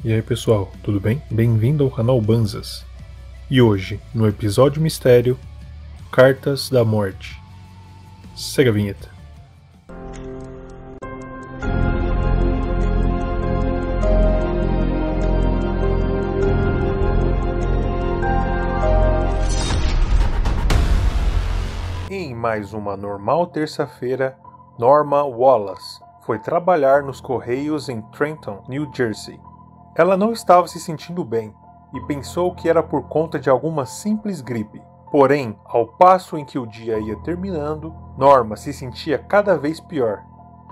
E aí pessoal, tudo bem? Bem-vindo ao canal Banzas. E hoje, no episódio mistério, Cartas da Morte. Segue a vinheta. Em mais uma normal terça-feira, Norma Wallace foi trabalhar nos Correios em Trenton, New Jersey. Ela não estava se sentindo bem e pensou que era por conta de alguma simples gripe. Porém, ao passo em que o dia ia terminando, Norma se sentia cada vez pior.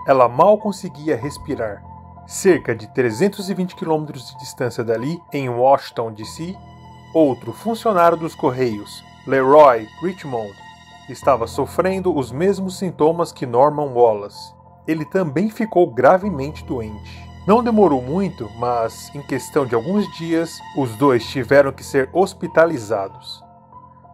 Ela mal conseguia respirar. Cerca de 320 km de distância dali, em Washington, D.C., outro funcionário dos Correios, Leroy Richmond, estava sofrendo os mesmos sintomas que Norman Wallace. Ele também ficou gravemente doente. Não demorou muito, mas em questão de alguns dias, os dois tiveram que ser hospitalizados.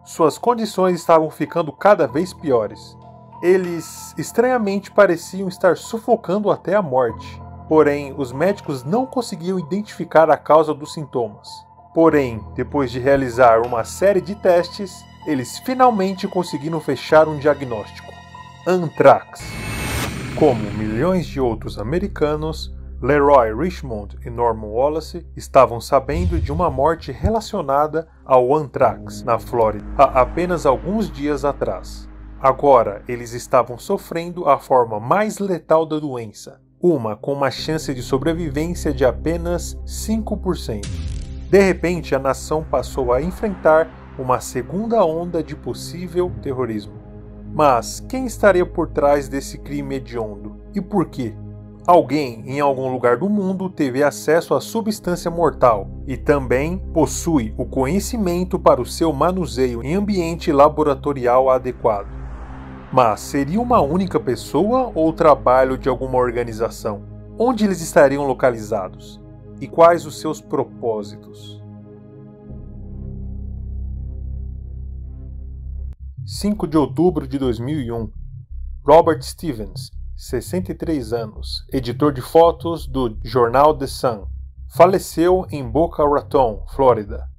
Suas condições estavam ficando cada vez piores. Eles estranhamente pareciam estar sufocando até a morte. Porém, os médicos não conseguiam identificar a causa dos sintomas. Porém, depois de realizar uma série de testes, eles finalmente conseguiram fechar um diagnóstico: antrax. Como milhões de outros americanos, Leroy Richmond e Norman Wallace estavam sabendo de uma morte relacionada ao antrax na Flórida há apenas alguns dias atrás. Agora, eles estavam sofrendo a forma mais letal da doença, uma com uma chance de sobrevivência de apenas 5%. De repente, a nação passou a enfrentar uma segunda onda de possível terrorismo. Mas quem estaria por trás desse crime hediondo? E por quê? Alguém em algum lugar do mundo teve acesso à substância mortal e também possui o conhecimento para o seu manuseio em ambiente laboratorial adequado. Mas seria uma única pessoa ou trabalho de alguma organização? Onde eles estariam localizados? E quais os seus propósitos? 5 de outubro de 2001. Robert Stevens, 63 anos, editor de fotos do jornal The Sun, faleceu em Boca Raton, Flórida.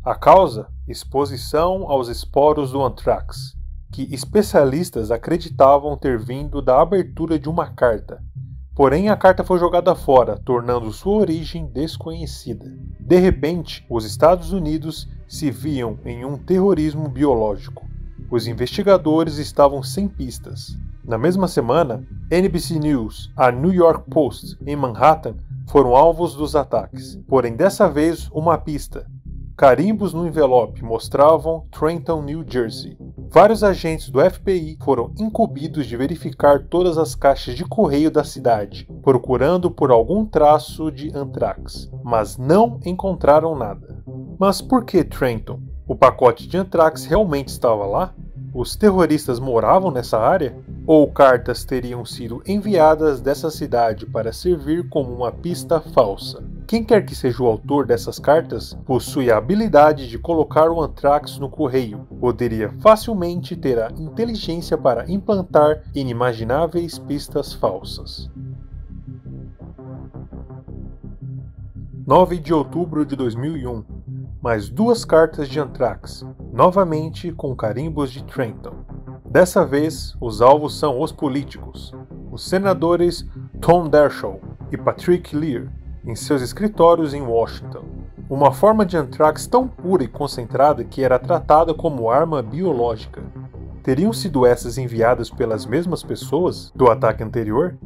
A causa? Exposição aos esporos do anthrax, que especialistas acreditavam ter vindo da abertura de uma carta. Porém, a carta foi jogada fora, tornando sua origem desconhecida. De repente, os Estados Unidos se viam em um terrorismo biológico. Os investigadores estavam sem pistas. Na mesma semana, NBC News, a New York Post em Manhattan foram alvos dos ataques. Porém, dessa vez, uma pista. Carimbos no envelope mostravam Trenton, New Jersey. Vários agentes do FBI foram incumbidos de verificar todas as caixas de correio da cidade, procurando por algum traço de anthrax, mas não encontraram nada. Mas por que Trenton? O pacote de anthrax realmente estava lá? Os terroristas moravam nessa área? Ou cartas teriam sido enviadas dessa cidade para servir como uma pista falsa? Quem quer que seja o autor dessas cartas possui a habilidade de colocar o anthrax no correio. Poderia facilmente ter a inteligência para implantar inimagináveis pistas falsas. 9 de outubro de 2001. Mais 2 cartas de anthrax, novamente com carimbos de Trenton. Dessa vez, os alvos são os políticos, os senadores Tom Daschle e Patrick Leahy, em seus escritórios em Washington. Uma forma de anthrax tão pura e concentrada que era tratada como arma biológica. Teriam sido essas enviadas pelas mesmas pessoas do ataque anterior?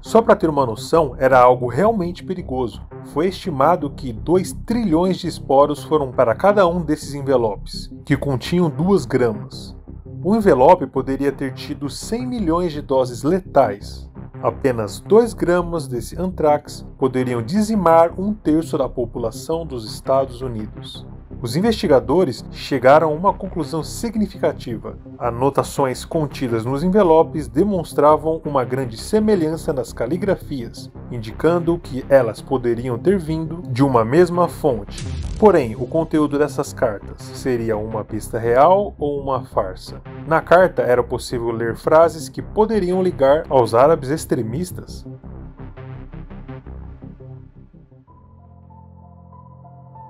Só para ter uma noção, era algo realmente perigoso. Foi estimado que 2 trilhões de esporos foram para cada um desses envelopes, que continham 2 gramas. O envelope poderia ter tido 100 milhões de doses letais. Apenas 2 gramas desse anthrax poderiam dizimar 1/3 da população dos Estados Unidos. Os investigadores chegaram a uma conclusão significativa. Anotações contidas nos envelopes demonstravam uma grande semelhança nas caligrafias, indicando que elas poderiam ter vindo de uma mesma fonte. Porém, o conteúdo dessas cartas seria uma pista real ou uma farsa? Na carta era possível ler frases que poderiam ligar aos árabes extremistas.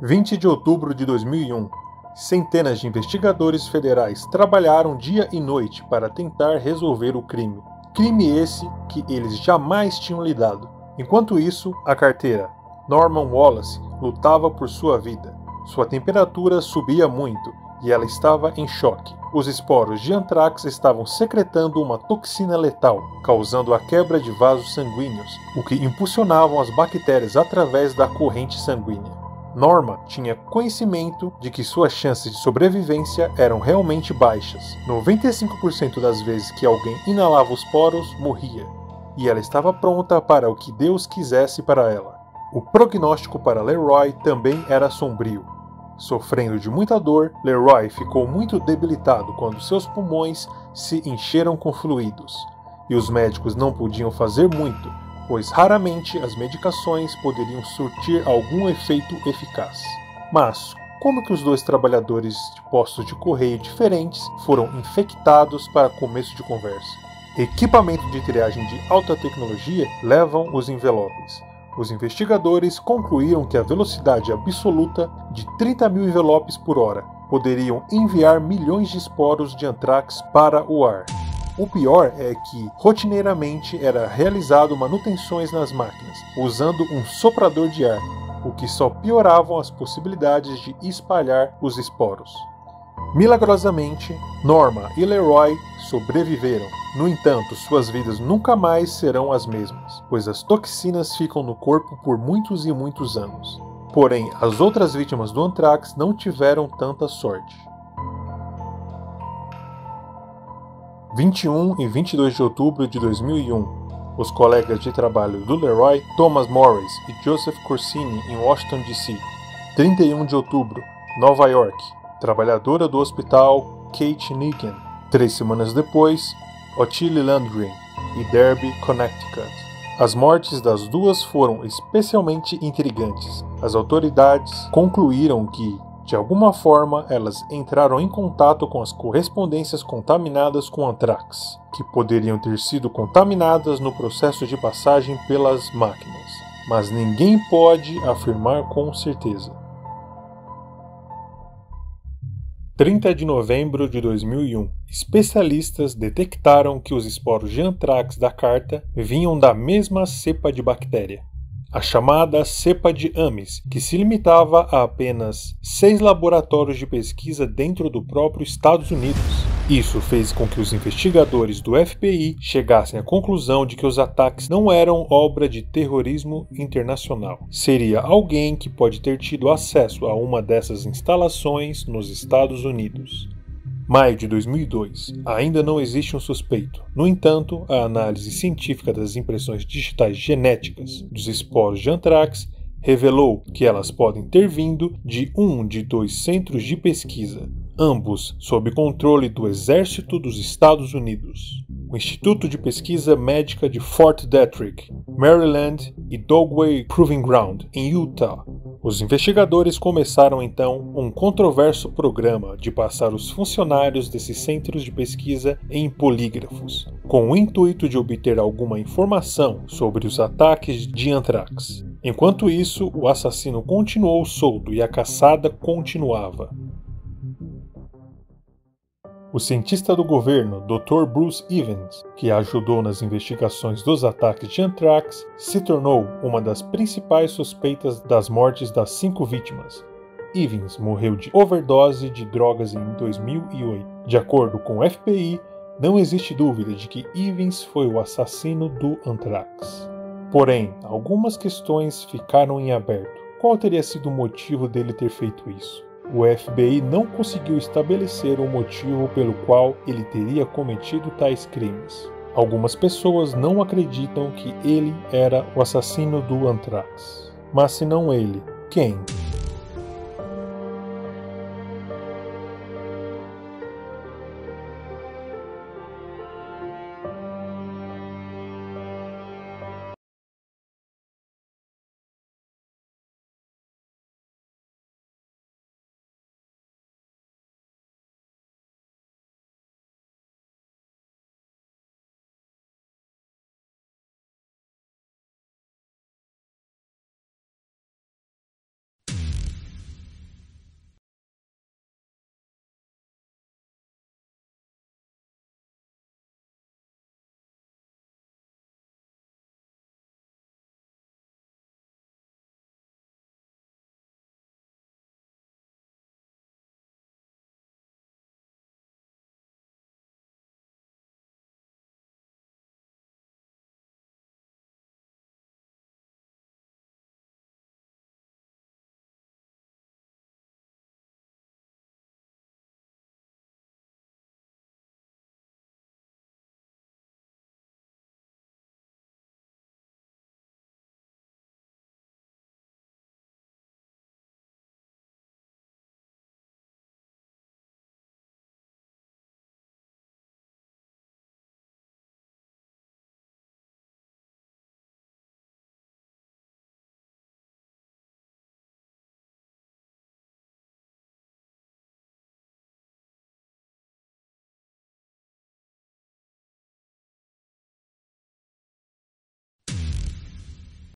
20 de outubro de 2001. Centenas de investigadores federais trabalharam dia e noite para tentar resolver o crime. Crime esse que eles jamais tinham lidado. Enquanto isso, a carteira Norman Wallace lutava por sua vida. Sua temperatura subia muito e ela estava em choque. Os esporos de antrax estavam secretando uma toxina letal, causando a quebra de vasos sanguíneos, o que impulsionavam as bactérias através da corrente sanguínea. Norma tinha conhecimento de que suas chances de sobrevivência eram realmente baixas. 95% das vezes que alguém inalava os poros, morria. E ela estava pronta para o que Deus quisesse para ela. O prognóstico para Leroy também era sombrio. Sofrendo de muita dor, Leroy ficou muito debilitado quando seus pulmões se encheram com fluidos. E os médicos não podiam fazer muito, pois raramente as medicações poderiam surtir algum efeito eficaz. Mas, como que os dois trabalhadores de postos de correio diferentes foram infectados para começo de conversa? Equipamento de triagem de alta tecnologia levam os envelopes. Os investigadores concluíram que a velocidade absoluta de 30.000 envelopes por hora poderiam enviar milhões de esporos de antrax para o ar. O pior é que, rotineiramente, era realizado manutenções nas máquinas, usando um soprador de ar, o que só pioravam as possibilidades de espalhar os esporos. Milagrosamente, Norma e Leroy sobreviveram. No entanto, suas vidas nunca mais serão as mesmas, pois as toxinas ficam no corpo por muitos e muitos anos. Porém, as outras vítimas do antrax não tiveram tanta sorte. 21 e 22 de outubro de 2001. Os colegas de trabalho do Leroy, Thomas Morris e Joseph Corsini, em Washington, D.C. 31 de outubro, Nova York. Trabalhadora do hospital Kate Nigan. 3 semanas depois, Ottilie Landry, e Derby, Connecticut. As mortes das duas foram especialmente intrigantes. As autoridades concluíram que, de alguma forma, elas entraram em contato com as correspondências contaminadas com antrax, que poderiam ter sido contaminadas no processo de passagem pelas máquinas, mas ninguém pode afirmar com certeza. 30 de novembro de 2001. Especialistas detectaram que os esporos de antrax da carta vinham da mesma cepa de bactéria, a chamada cepa de Ames, que se limitava a apenas 6 laboratórios de pesquisa dentro do próprio Estados Unidos. Isso fez com que os investigadores do FBI chegassem à conclusão de que os ataques não eram obra de terrorismo internacional. Seria alguém que pode ter tido acesso a uma dessas instalações nos Estados Unidos. Maio de 2002. Ainda não existe um suspeito. No entanto, a análise científica das impressões digitais genéticas dos esporos de antrax revelou que elas podem ter vindo de um de 2 centros de pesquisa, ambos sob controle do Exército dos Estados Unidos. O Instituto de Pesquisa Médica de Fort Detrick, Maryland, e Dogway Proving Ground, em Utah. Os investigadores começaram então um controverso programa de passar os funcionários desses centros de pesquisa em polígrafos, com o intuito de obter alguma informação sobre os ataques de antrax. Enquanto isso, o assassino continuou solto e a caçada continuava. O cientista do governo, Dr. Bruce Evans, que ajudou nas investigações dos ataques de antrax, se tornou uma das principais suspeitas das mortes das 5 vítimas. Evans morreu de overdose de drogas em 2008. De acordo com o FBI, não existe dúvida de que Evans foi o assassino do antrax. Porém, algumas questões ficaram em aberto. Qual teria sido o motivo dele ter feito isso? O FBI não conseguiu estabelecer o motivo pelo qual ele teria cometido tais crimes. Algumas pessoas não acreditam que ele era o assassino do antrax. Mas se não ele, quem?